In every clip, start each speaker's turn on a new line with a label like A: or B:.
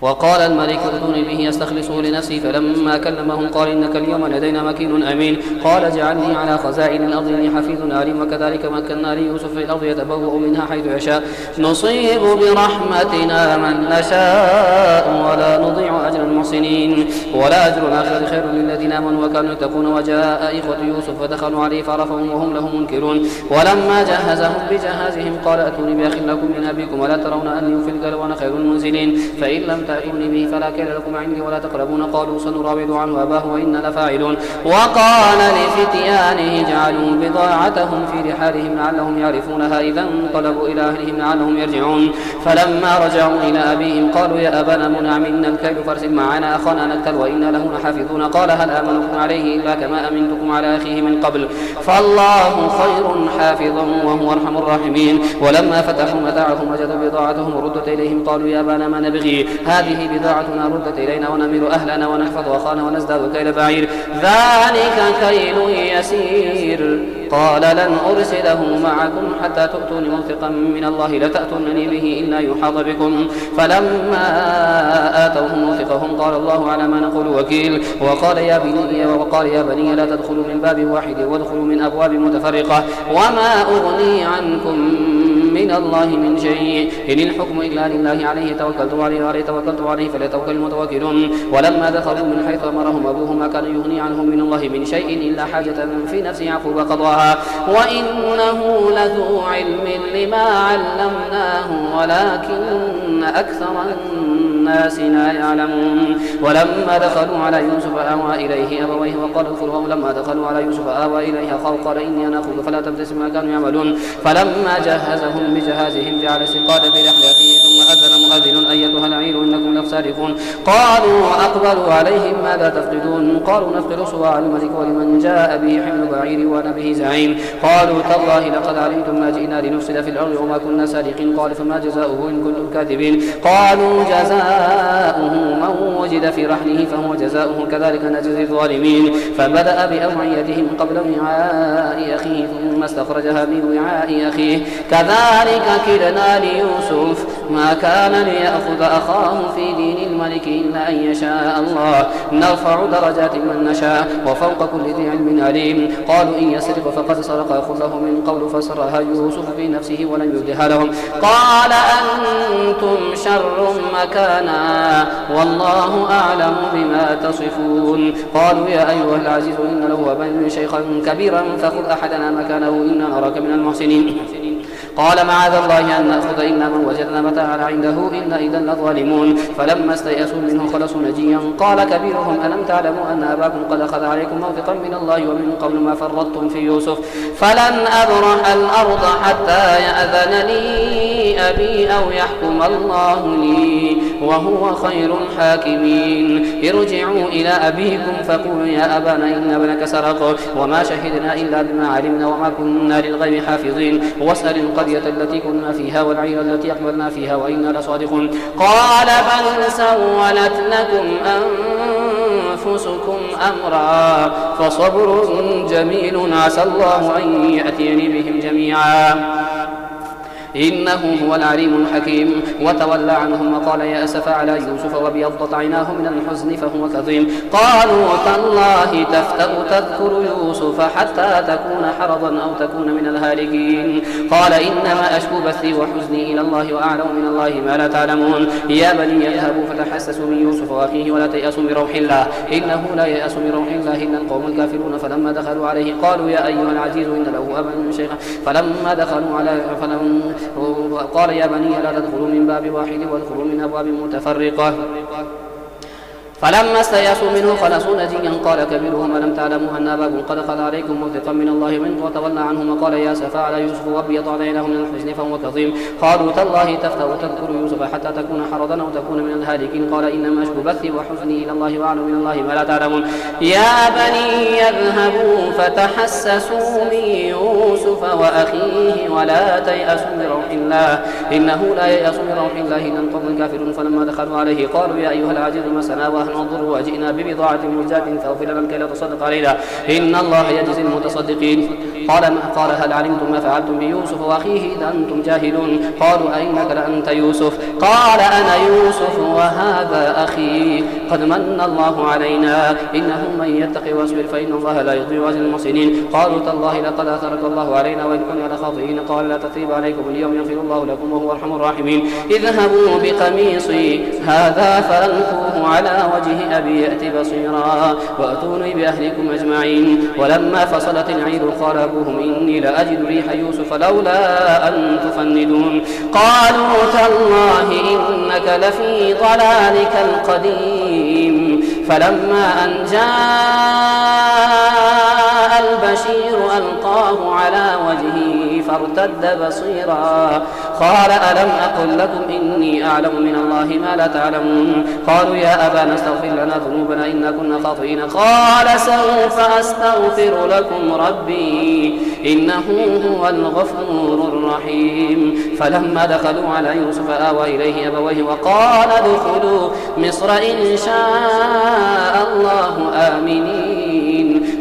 A: وقال الملك ائتوني به يستخلصه لنفسي، فلما كلمهم قال إنك اليوم لدينا مكين أمين. قال اجعلني على خزائن الأرض إني حفيظ عليم. وكذلك مكنا ليوسف في الأرض يتبوأ منها حيث يشاء نصيب برحمتنا من نشاء ولا نضيع أجر المحسنين ولا أجر الآخرة خير للذين آمنوا وكانوا يتقون. وجاء إخوة يوسف فدخلوا عليه فعرفهم وهم له منكرون. ولما جهزهم بجهازهم قال ائتوني بأخ لكم من أبيكم ولا ترون أني في القلب وأنا خير المنزلين، فإن لم تأتوني به فلا كيل لكم عندي ولا تقربون. قالوا سنراود عنه أباه وإنا لفاعلون. وقال لفتيانه اجعلوا بضاعتهم في رحالهم لعلهم يعرفونها إذا انقلبوا إلى أهلهم لعلهم يرجعون. فلما رجعوا إلى أبيهم قالوا يا أبانا منع منا الكيل فارسل معنا أخانا نكتل وإنا له لحافظون. قال هل آمنكم عليه إلا كما أمنتكم على أخيه من قبل فالله خير حافظا وهو أرحم الراحمين. ولما فتحوا متاعهم وجدوا بضاعتهم ردت إليهم قالوا يا أبانا ما نبغي هذه بضاعتنا ردت إلينا ونمير أهلنا ونحفظ أخانا ونزداد كيل بعير ذلك كيل يسير. قال لن أرسله معكم حتى تؤتون موثقا من الله لتأتونني به إلا يحاط بكم. فلما آتوه موثقهم قال الله على ما نقول وكيل. وقال يا بني لا تدخلوا من باب واحد وادخلوا من أبواب متفرقة وما أغني عنكم من الله من شيء إن الحكم إلا لله عليه توكلت عليه فليتوكل المتوكلون. ولما دخلوا من حيث أمرهم أبوهم ما كان يغني عنهم من الله من شيء إلا حاجة في نفس يعقوب قضاها وإنه لذو علم لما علمناه ولكن أكثر الناس لا يعلمون. ولما دخلوا على يوسف آوى إليه أبويه وقال ادخلوا. لما دخلوا على يوسف آوى إليه أخاه قال إني أنا أخوك فلا تبتئس ما كانوا يعملون. فلما جهزهم بجهازهم جعل السقاية في رحل أخيه ثم أذن مؤذن أيتها العير إنكم لسارقون. قالوا أقبلوا عليهم ماذا تفقدون؟ قالوا نفقد صواع الملك ولمن جاء به حمل بعير وأنا به زعيم. قالوا تالله لقد علمتم ما جئنا لنفسد في الأرض وما كنا سارقين. قال فما جزاؤه إن كنتم كاذبين؟ قالوا جزاؤه من وجد في رحله فهو جزاؤه كذلك نجزي الظالمين. فبدأ بأوعيتهم قبل وعاء أخيه ثم استخرجها من وعاء أخيه كذلك كدنا ليوسف ما كان ليأخذ أخاه في دين الملك إلا أن يشاء الله نرفع درجات من نشاء وفوق كل ذي علم عليم. قالوا إن يسرق فقد سرق أخ له من قبل فسرها يوسف في نفسه ولم يبدها لهم. قال أنتم شر مكانا والله أعلم بما تصفون. قالوا يا أيها العزيز إن له أبا شيخا كبيرا فخذ أحدنا مكانه إنا نراك من المحسنين. قال معاذ الله أن نأخذ إلا من وجدنا متاعنا عنده إنا إذا لظالمون. فلما استيأسوا منه خلصوا نجيا قال كبيرهم ألم تعلموا أن أباكم قد أخذ عليكم موثقا من الله ومن قبل ما فرطتم في يوسف فلن أبرح الأرض حتى يأذن لي أبي أو يحكم الله لي وهو خير الحاكمين. ارجعوا إلى أبيكم فقولوا يا أبانا إن ابنك سرق وما شهدنا إلا بما علمنا وما كنا للغيب حافظين واسأل القرية التي كنا فيها والعير التي أقبلنا فيها وإنا لصادقون. قال بل سولت لكم أنفسكم أمرا فصبر جميل عسى الله أن يأتيني بهم جميعا إنه هو العليم الحكيم. وتولى عنهم وقال يا أسف على يوسف وابيضت عيناه من الحزن فهو كظيم. قالوا تالله تفتأ تذكر يوسف حتى تكون حرضا أو تكون من الهالكين. قال إنما أشكو بثي وحزني إلى الله وأعلم من الله ما لا تعلمون. يا بني اذهبوا فتحسسوا من يوسف وأخيه ولا تيأسوا من روح الله إنه لا ييأس من روح الله إلا القوم الكافرون. فلما دخلوا عليه قالوا يا أيها العزيز إن له أبا شيخا فلما دخلوا على قال يا بني لا تدخلوا من باب واحد وادخلوا من أبواب متفرقة. فلما استيأسوا منه خلصوا نجيا قال كبيرهم ألم تعلموا أن أباكم قد أخذ عليكم موثقا من الله منه وتولى عنهم وقال يا أسفا على يوسف وابيض عيناه من الحزن فهو كظيم. قالوا تالله تفتأ تذكر يوسف حتى تكون حرضا أو تكون من الهالكين. قال إنما أشكو بثي وحزني إلى الله وأعلم من الله ما لا تعلمون. يا بني اذهبوا فتحسسوا من يوسف وأخيه ولا تيأسوا من روح الله إنه لا ييأس من روح الله إلا القوم الكافرون. فلما دخلوا عليه قالوا يا أيها العزيز مسنا نحن الضر وجئنا ببضاعة مزجاة فاغفر لنا كي لا تصدق علينا إن الله يجزي المتصدقين. قال هل علمتم ما فعلتم بيوسف وأخيه إذا أنتم جاهلون؟ قالوا أئنك لأنت يوسف؟ قال أنا يوسف وهذا أخي قد من الله علينا إنه من يتقي ويصبر فإن الله لا يضيع أجر المحسنين. قالوا تالله لقد أثرك الله علينا وإن كنا لخاطئين. قال لا تثريب عليكم اليوم يغفر الله لكم وهو أرحم الراحمين. اذهبوا بقميصي هذا فألقوه على وجه أبي يأت بصيرا وأتوني بأهلكم أجمعين. ولما فصلت العير قال أبوهم إني لأجد ريح يوسف لولا أن تفندون. قالوا تالله إنك لفي ضلالك القديم. فلما أن جاء البشير ألقاه على وجهه فارتد بصيرا قال ألم أقل لكم إني أعلم من الله ما لا تعلمون. قالوا يا أبانا استغفر لنا ذنوبنا إنا كنا خاطئين. قال سوف أستغفر لكم ربي إنه هو الغفور الرحيم. فلما دخلوا على يوسف آوى إليه أبويه وقال ادخلوا مصر إن شاء الله آمنين.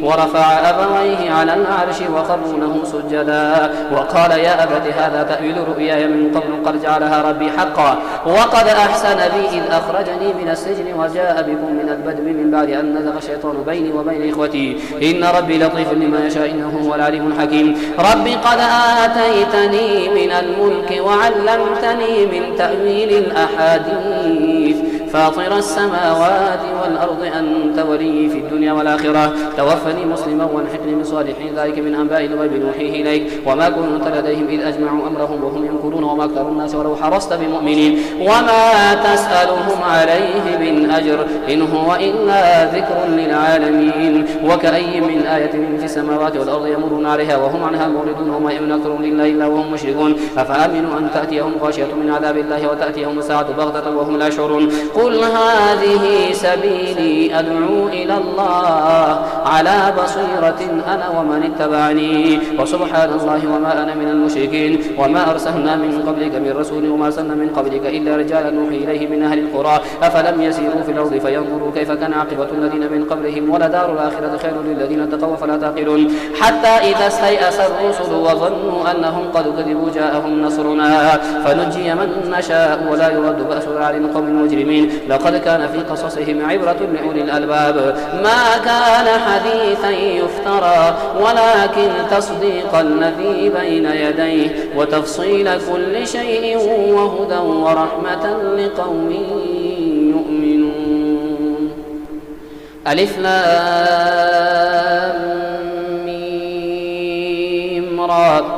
A: ورفع أبويه على العرش وخروا له سجدا وقال يا أبت هذا تأويل رؤياي من قبل قد جعلها ربي حقا وقد أحسن بي إذ أخرجني من السجن وجاء بكم من البدو من بعد أن نزغ الشيطان بيني وبين إخوتي إن ربي لطيف لما يشاء إنه هو العليم الحكيم. ربي قد آتيتني من الملك وعلمتني من تأويل الأحاديث فاطر السماوات والأرض أنت ولي في الدنيا والآخرة توفني مسلما والحقني بالصالحين. ذلك من أنباء الغيب نوحيه إليك وما كنت لديهم إذ أجمعوا أمرهم وهم يمكرون وما أكثر الناس ولو حرصت بمؤمنين وما تسألهم عليه من أجر إن هو إلا ذكر للعالمين. وكأي من آية في السماوات والأرض يمرون عليها وهم عنها موردون وما يؤمن أكثرهم لله إلا وهم مشركون. أفأمنوا أن تأتيهم غاشية من عذاب الله وتأتيهم الساعة بغتة وهم لا يشعرون. قل هذه سبيلي أدعو إلى الله على بصيرة أنا ومن اتبعني وسبحان الله وما أنا من المشركين. وما أرسلنا من قبلك من رسول وما أرسلنا من قبلك إلا رجالا نوحي إليه من أهل القرى أفلم يسيروا في الأرض فينظروا كيف كان عاقبة الذين من قبلهم ولدار الآخرة خير للذين اتقوا فلا تعقلون. حتى إذا استيأس الرسل وظنوا أنهم قد كذبوا جاءهم نصرنا فنجي من نشاء ولا يرد بأسنا عن القوم المجرمين. لقد كان في قصصهم عبرة لأولي الألباب ما كان حديثا يفترى ولكن تصديق الذي بين يديه وتفصيل كل شيء وهدى ورحمة لقوم يؤمنون. ألف لام ميم را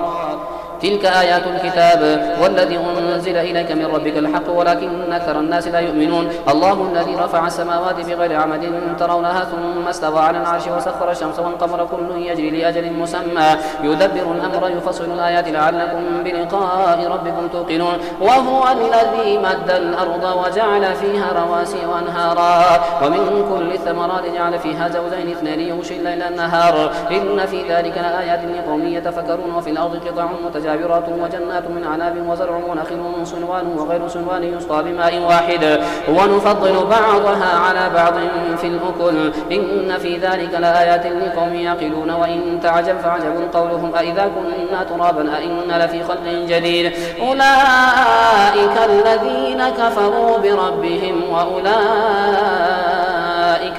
A: تلك آيات الكتاب والذي أنزل إليك من ربك الحق ولكن أكثر الناس لا يؤمنون. الله الذي رفع السماوات بغير عمد ترونها ثم استوى على العرش وسخر الشمس والقمر كل يجري لأجل مسمى يدبر الأمر يفصل الآيات لعلكم بلقاء ربكم توقنون. وهو الذي مد الأرض وجعل فيها رواسي وأنهارا ومن كل الثمرات جعل فيها زوجين اثنين يغشي الليل النهار إن في ذلك لآيات لقوم يتفكرون. وفي الأرض قطع متجاورات وجنات من عناب وزرع ونخيل صنوان وغير صنوان يسقى بماء واحد ونفضل بعضها على بعض في الأكل إن في ذلك لآيات لقوم يعقلون. وإن تعجب فعجب قولهم أإذا كنا ترابا أإنا لفي خلق جديد أولئك الذين كفروا بربهم وأولئك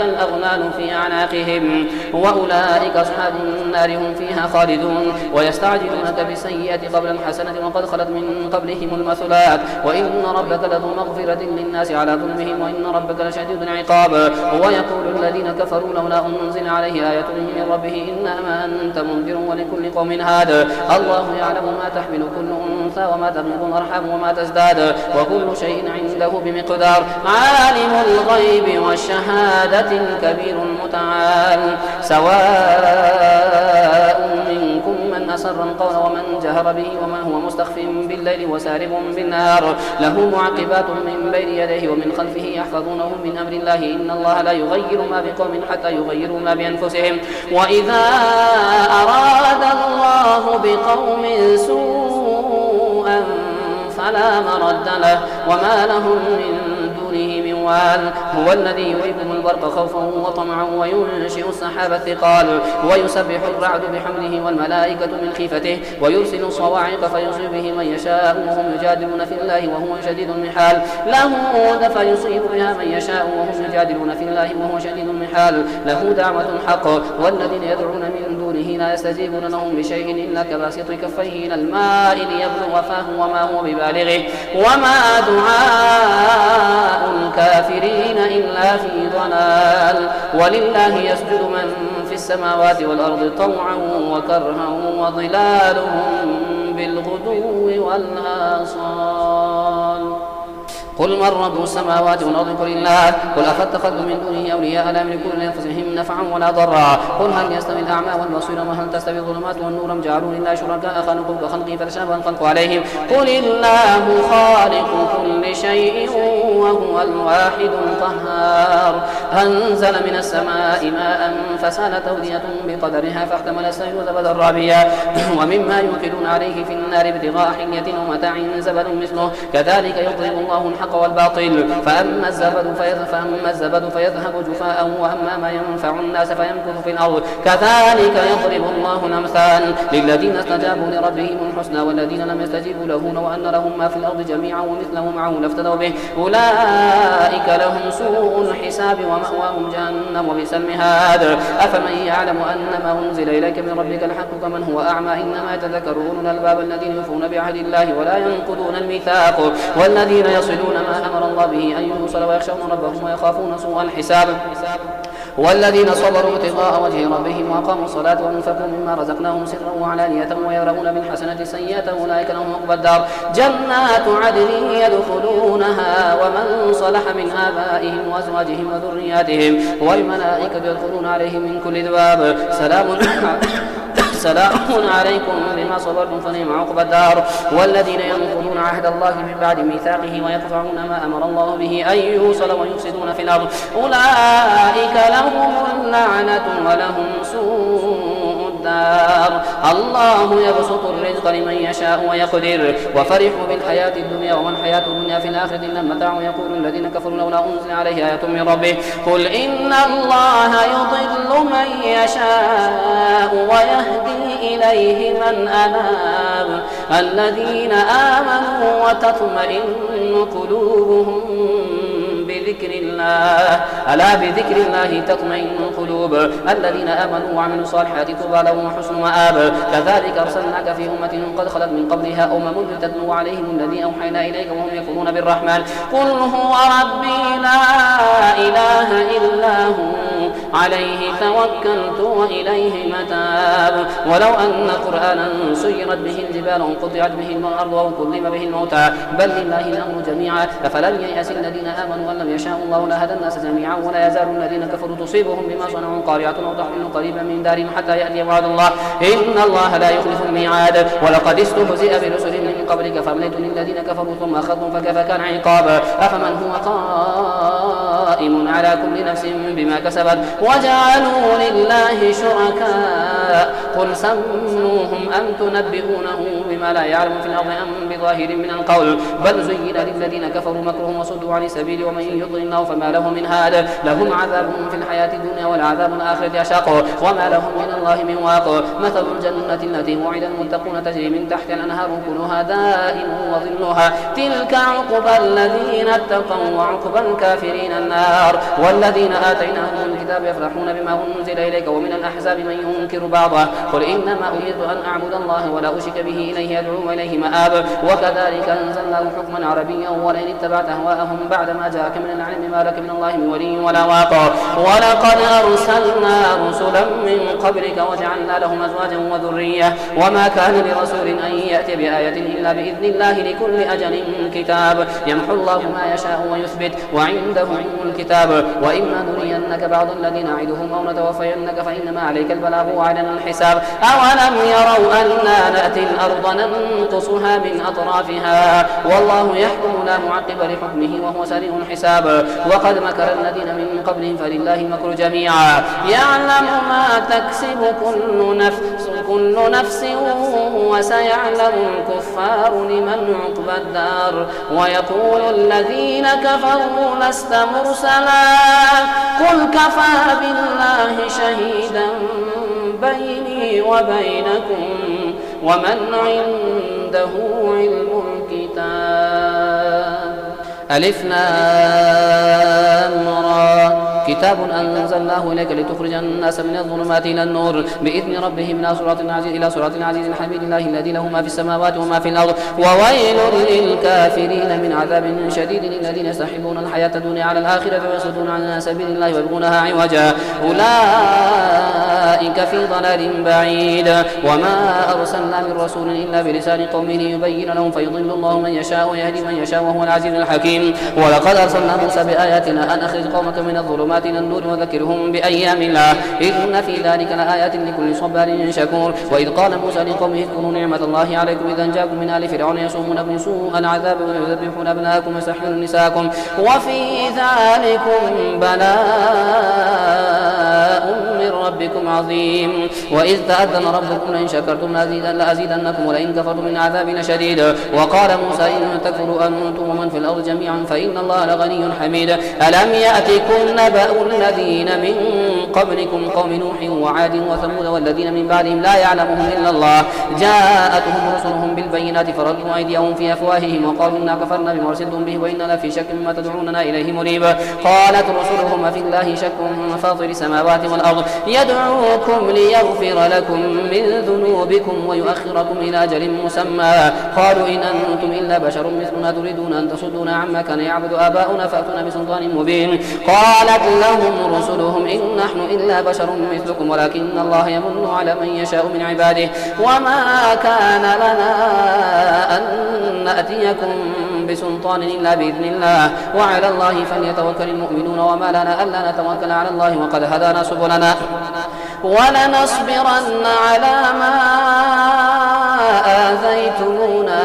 A: الأغلال في أعناقهم وأولئك أصحاب النار هم فيها خالدون. ويستعجلونك بالسيئة قبل الحسنة وقد خلت من قبلهم المثلات وإن ربك لذو مغفرة للناس على ظلمهم وإن ربك لشديد العقاب. ويقول الذين كفروا لولا أنزل عليه آية من ربه إنما أنت منذر ولكل قوم هاد. الله يعلم ما تحمل كل أنثى وما تغيض الأرحام وما تزداد وكل شيء عنده بمقدار. عالم الغيب والشهادة الكبير المتعال سواء منكم من أسر القول ومن جهر به ومن هو مستخف بالليل وسارب بالنهار له معقبات من بين يديه ومن خلفه يحفظونه من أمر الله إن الله لا يغير ما بقوم حتى يغيروا ما بأنفسهم. وإذا أراد الله بقوم سوءا فلا مرد له وما لهم من دونه من الأموال. هو الذي يريكم البرق خوفا وطمعا وينشئ السحاب الثقال ويسبح الرعد بحمده والملائكة من خيفته ويرسل الصواعق فيصيب به من يشاء وهم يجادلون في الله وهو شديد المحال. له فيصيب بها من يشاء وهم يجادلون في الله وهو شديد المحال. له دعوة الحق والذين يدعون من دونه لا يستجيبون لهم بشيء إلا كباسط كفيه إلى الماء ليبلغ فاه وما هو ببالغه وما دعاء الكافرين إلا في ضلال. ولله يسجد من في السماوات والأرض طوعا وكرها وظلالهم بالغدو والآصال. قل من رب السماوات والأرض قل الله. قل أفاتخذتم من دونه أولياء لا يملكون لأنفسهم نفعا ولا ضرا. قل هل يستوي الأعمى والبصير وهل تستوي الظلمات والنور أم جعلوا لله شركاء خلقوا كخلقه فتشابه الخلق عليهم. قل الله خالق كل شيء وهو الواحد القهار. أنزل من السماء ماء فسالت أودية بقدرها فاحتمل السيل زبدا رابيا ومما يوقدون عليه في النار ابتغاء حلية ومتاع زبد مثله كذلك يضرب الله الحق والباطل. فأما الزبد فيذهب جفاء وأما ما ينفع الناس فيمكث في الأرض كذلك يضرب الله الأمثال للذين استجابوا لربهم الحسنى والذين لم يستجيبوا له لو أن لهم ما في الأرض جميعا ومثله معه لافتدوا به أولئك لهم سوء الحساب ومأواهم جهنم وبئس المهاد. أفمن يعلم أن ما أنزل إليك من ربك الحق كمن هو أعمى إنما يتذكر أولو الألباب الذين يوفون بعهد الله ولا ينقضون الميثاق والذين يصلون ما أمر الله به أن يوصل ويخشون ربهم ويخافون سوء الحساب. والذين صبروا ابتغاء وجه ربهم وأقاموا الصلاة وأنفقوا مما رزقناهم سرا وعلانية ويدرؤون بالحسنة السيئة أولئك لهم عقبى الدار جنات عدن يدخلونها ومن صلح من آبائهم وأزواجهم وذرياتهم والملائكة يدخلون عليهم من كل باب سلام عليكم بما صبرتم فنعم عقبى الدار. والذين ينقضون عهد الله من بعد ميثاقه ويقطعون ما أمر الله به أن يوصل ويفسدون في الأرض أولئك لهم اللعنة ولهم سوء الدار. الله يبسط الرزق لمن يشاء ويقدر وفرحوا بالحياة الدنيا وما الحياة الدنيا في الآخرة إلا متاع يقول الذين كفروا لولا أنزل عليه آية من ربه قل إن الله يضل من يشاء ويهدي إليه من أناب الذين آمنوا وتطمئن قلوبهم بذكر الله ألا بذكر الله تطمئن القلوب الذين آمنوا وعملوا الصالحات طوبى لهم وحسن مآب. كذلك أرسلناك في أمة قد خلت من قبلها أمم لتتلو عليهم الذي أوحينا إليك وهم يكفرون بالرحمن قل هو ربي لا إله إلا هو عليه توكلت وإليه متاب. ولو أن قرآنا سيرت به الجبال وقطعت به الأرض وكلم به الموتى بل لله الأمر جميعا أفلم ييأس الذين آمنوا أن لم يشاء الله لهدى الناس جميعا ولا يزال الذين كفروا تصيبهم بما صنعوا قارعة أو تحمل قريبا من دارهم حتى يأتي وعد الله إن الله لا يخلف الميعاد. ولقد استهزئ برسل من قبلك فأمليت للذين كفروا ثم أخذتهم فكيف كان عقاب. أفمن هو قائم على كل نفس بما كسبت وجعلوا لله شركاء قل سموهم أم تنبئونه بما لا يعلم في الأرض أم بظاهر من القول بل زين للذين كفروا مكرهم وصدوا عن السبيل ومن يضلل الله فما له من هاد لهم عذاب في الحياة الدنيا والعذاب الآخرة أشق وما لهم من الله من واق. مثل الجنة التي وعد المتقون تجري من تحت الأنهار كلها دائم وظلها تلك عقبى الذين اتقوا وعقبى الكافرين النار. والذين آتيناهم الكتاب يفرحون بما أنزل إليك ومن الأحزاب من ينكر بعضه قل إنما أريد أن أعبد الله ولا أشرك به إليه أدعو وإليه مآب. وكذلك أنزلناه حكما عربيا ولئن اتبعت أهواءهم بعد ما جاءك من العلم ما لك من الله من ولي ولا واق. ولقد أرسلنا رسلا من قبلك وجعلنا لهم أزواجا وذرية وما كان لرسول أن يأتي بآية إلا بإذن الله لكل أجل كتاب يمحو الله ما يشاء ويثبت وعنده الكتاب وإما نرينك بعض الذين نعدهم أو نتوفينك فإنما عليك البلاغ وعلينا الحساب. أولم يروا أنا نأتي الأرض ننقصها من أطرافها والله يحكم لا معقب لحكمه وهو سريع الحساب. وقد مكر الذين من قبلهم فلله المكر جميعا يعلم ما تكسب كل كل نفس وسيعلم الكفار لمن عقبى الدار ويقول الذين كفروا لست مرسلا قل كفى بالله شهيدا بيني وبينكم ومن عنده علم الكتاب. ألف لام را كتاب أنزلناه إليك لتخرج الناس من الظلمات إلى النور بإذن ربهم إلى صراط العزيز الحميد الله الذي له ما في السماوات وما في الأرض وويل للكافرين من عذاب شديد الذين يستحبون الحياة الدنيا على الآخرة ويصدون عن سبيل الله ويبغونها عوجا أولئك في ضلال بعيد وما أرسلنا من رسول إلا بلسان قومه ليبين لهم فيضل الله من يشاء ويهدي من يشاء وهو العزيز الحكيم. ولقد أرسلنا موسى بآياتنا أن أخرج قومك من الظلمات إلى النور وذكرهم بأيام الله إن في ذلك لآيات لكل صبار شكور. وإذ قال موسى لقومه اذكروا نعمة الله عليكم إذا جاءكم من آل فرعون يسومونكم سوء العذاب ويذبحون أبناءكم ويستحيون نساءكم وفي ذلكم بلاء من ربكم عظيم. وإذ تأذن ربكم لئن شكرتم لأزيدنكم ولئن كفرتم من عذاب لشديد. وقال موسى إن تكفروا أنتم ومن في الأرض جميعا فإن الله لغني حميد. ألم يأتكم نبأ الذين من قبلكم قوم نوح وعاد وثمود والذين من بعدهم لا يعلمهم إلا الله جاءتهم رسلهم بالبينات فردوا أيديهم في أفواههم وقالوا إنا كفرنا بما أرسلتم به وإنا لفي شك مما تدعوننا إليه مريب. قالت رسلهم في الله شك فاطر السماوات والأرض يدعوكم ليغفر لكم من ذنوبكم ويؤخركم إلى أجل مسمى قالوا إن أنتم إلا بشر مثلنا تريدون أن تصدونا عما كان يعبد آباؤنا فأتونا بسلطان مبين. قالت لهم رسلهم إن نحن إلا بشر مثلكم ولكن الله يمن على من يشاء من عباده وما كان لنا أن نأتيكم بسلطان إلا بإذن الله وعلى الله فليتوكل المؤمنون وما لنا ألا نتوكل على الله وقد هدانا سبلنا ولنصبرن على ما آذيتمونا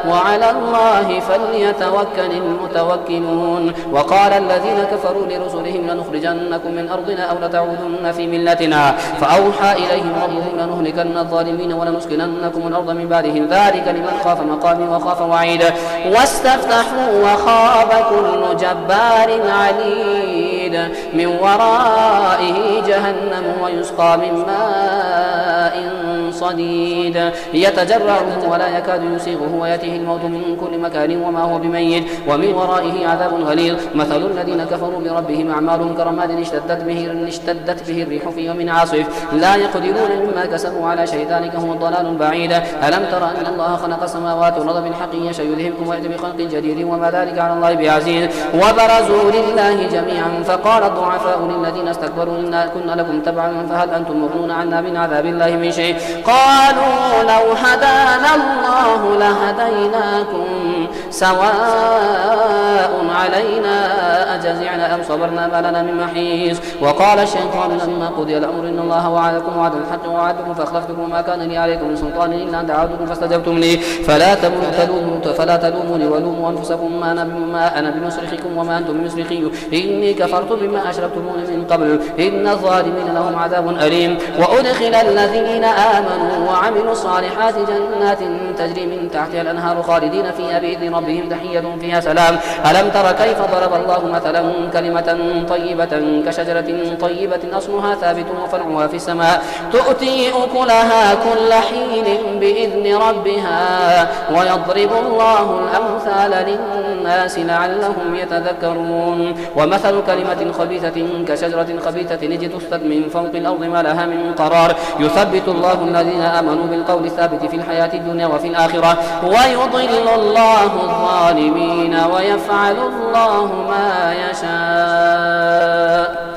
A: وعلى الله فليتوكل المتوكلون. وقال الذين كفروا لرسلهم لنخرجنكم من أرضنا أو لتعودن في ملتنا فأوحى إليهم ربهم لنهلكن الظالمين ولنسكننكم الأرض من بعدهم ذلك لمن خاف مقامي وخاف وعيد. واستفتحوا وخاب كل جبار عنيد من ورائه جهنم ويسقى من ماء صديد يتجرعه ولا يكاد يسيغه ويأتيه الموت من كل مكان وما هو بميت ومن ورائه عذاب غليظ. مثل الذين كفروا بربهم أعمالهم كرماد اشتدت به الريح في يوم عاصف لا يقدرون مما كسبوا على شيء ذلك هو الضلال البعيد. ألم تر أن الله خلق السماوات والأرض بالحق يشاء يذهبكم ويأتي بخلق جديد وما ذلك على الله بعزيز. وبرزوا لله جميعا فقال الضعفاء للذين استكبروا إنا كنا لكم تبعا فهل أنتم مغنون عنا من عذاب الله من شيء قالوا لو هدانا الله لهديناكم سواء علينا أجزعنا أم صبرنا ما لنا من محيص. وقال الشيطان لما قضي الأمر إن الله وعدكم وعد الحق ووعدتكم فأخلفتكم وما كان لي عليكم من سلطان إلا أن دعوتكم فاستجبتم لي فلا تلوموني ولوموا أنفسكم ما أنا بمصرخكم وما أنتم بمصرخي إني كفرت بما أشركتمون من قبل إن الظالمين لهم عذاب أليم. وأدخل الذين آمنوا وعملوا الصالحات جنات تجري من تحتها الأنهار خالدين فيها بإذن ربهم تحيتهم فيها سلام. ألم تر كيف ضرب الله مثلا كلمة طيبة كشجرة طيبة أصلها ثابت وفرعها في السماء تؤتي أكلها كل حين بإذن ربها ويضرب الله الأمثال للناس لعلهم يتذكرون. ومثل كلمة خبيثة كشجرة خبيثة اجتثت من فوق الأرض ما لها من قرار يثبت الله الذين آمنوا بالقول الثابت في الحياة الدنيا وفي الآخرة ويضل الله الظالمين ويفعل الله ما يشاء.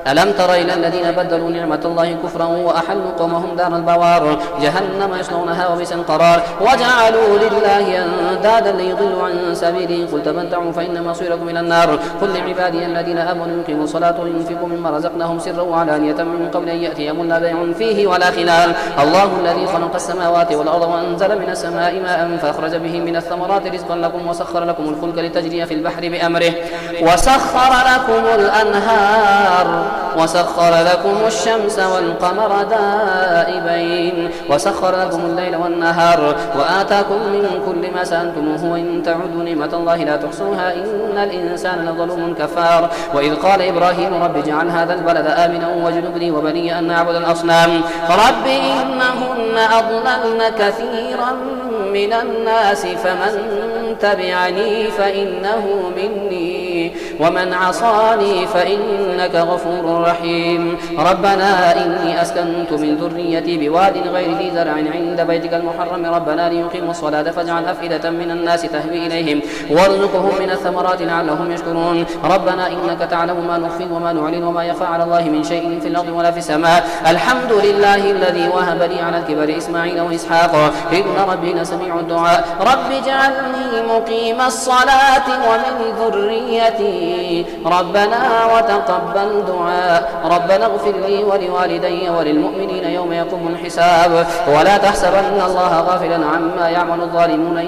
A: ألم تر إلى الذين بدلوا نعمة الله كفرا وأحلوا قومهم دار البوار جهنم يصلونها وبئس القرار وجعلوا لله أندادا ليضلوا عن سبيله قل تمتعوا فإن مصيركم إلى النار. قل لعبادي الذين آمنوا يقيموا الصلاة وينفقوا مما رزقناهم سرا وعلانية من قبل أن يأتي يوم لا بيع فيه ولا خلال. الله الذي خلق السماوات والأرض وأنزل من السماء ماء فأخرج به من الثمرات رزقا لكم وسخر لكم الفلك لتجري في البحر بأمره وسخر لكم الأنهار وسخر لكم الشمس والقمر دائبين وسخر لكم الليل والنهار وآتاكم من كل ما سألتموه وإن تعودوا نعمة الله لا تحصوها إن الإنسان لظلوم كفار. وإذ قال إبراهيم رب اجعل هذا البلد آمنا واجنبني وبني أن نعبد الأصنام رب إنهن أضللن كثيرا من الناس فمن تبعني فإنه مني ومن عصاني فإنك غفور رحيم. ربنا إني أسكنت من ذريتي بواد غير ذي زرع عند بيتك المحرم ربنا ليقيموا الصلاة فاجعل أفئدة من الناس تهوي إليهم وارزقهم من الثمرات لعلهم يشكرون. ربنا إنك تعلم ما نخفي وما نعلن وما يخفى على الله من شيء في الأرض ولا في السماء. الحمد لله الذي وهب لي على الكبر إسماعيل وإسحاق إن ربي لسميع الدعاء. رب اجعلني مقيم الصلاة ومن ذريتي ربنا وتقبل دعاء. ربنا اغفر لي ولوالدي وللمؤمنين يوم يقوم الحساب ولا تحسبن الله غافلا عما يعمل الظالمون